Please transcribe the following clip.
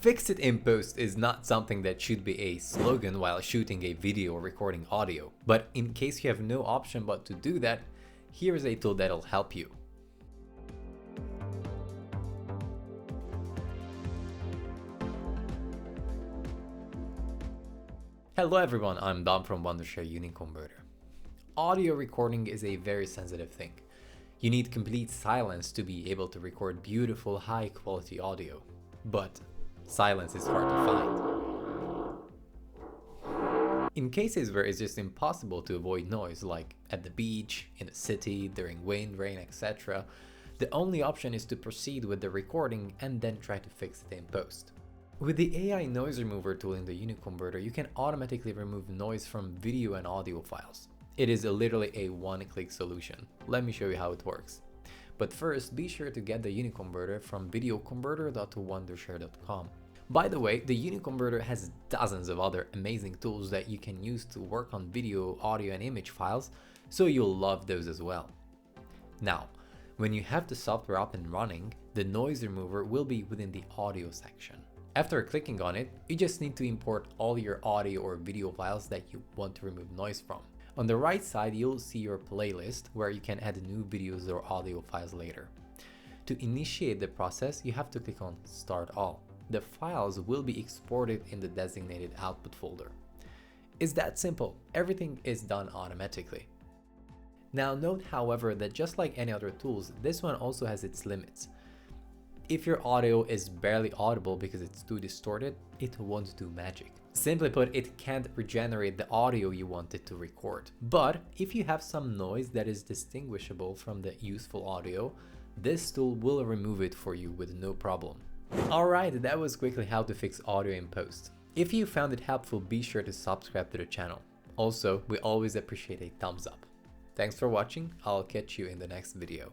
Fix it in post is not something that should be a slogan while shooting a video or recording audio, but in case you have no option but to do that, here is a tool that'll help you. Hello everyone, I'm Dom from Wondershare UniConverter. Audio recording is a very sensitive thing. You need complete silence to be able to record beautiful, high quality audio. But silence is hard to find. In cases where it's just impossible to avoid noise, like at the beach, in the city, during wind, rain, etc., the only option is to proceed with the recording and then try to fix it in post. With the AI noise remover tool in the UniConverter, you can automatically remove noise from video and audio files. It is literally a one-click solution. Let me show you how it works. But first, be sure to get the UniConverter from videoconverter.wondershare.com. By the way, the UniConverter has dozens of other amazing tools that you can use to work on video, audio, and image files, so you'll love those as well. Now, when you have the software up and running, the noise remover will be within the audio section. After clicking on it, you just need to import all your audio or video files that you want to remove noise from. On the right side, you'll see your playlist where you can add new videos or audio files later. To initiate the process, you have to click on Start All. The files will be exported in the designated output folder. It's that simple. Everything is done automatically. Now note, however, that just like any other tools, this one also has its limits. If your audio is barely audible because it's too distorted, it won't do magic. Simply put, it can't regenerate the audio you want it to record. But if you have some noise that is distinguishable from the useful audio, this tool will remove it for you with no problem. Alright, that was quickly how to fix audio in post. If you found it helpful, be sure to subscribe to the channel. Also, we always appreciate a thumbs up. Thanks for watching, I'll catch you in the next video.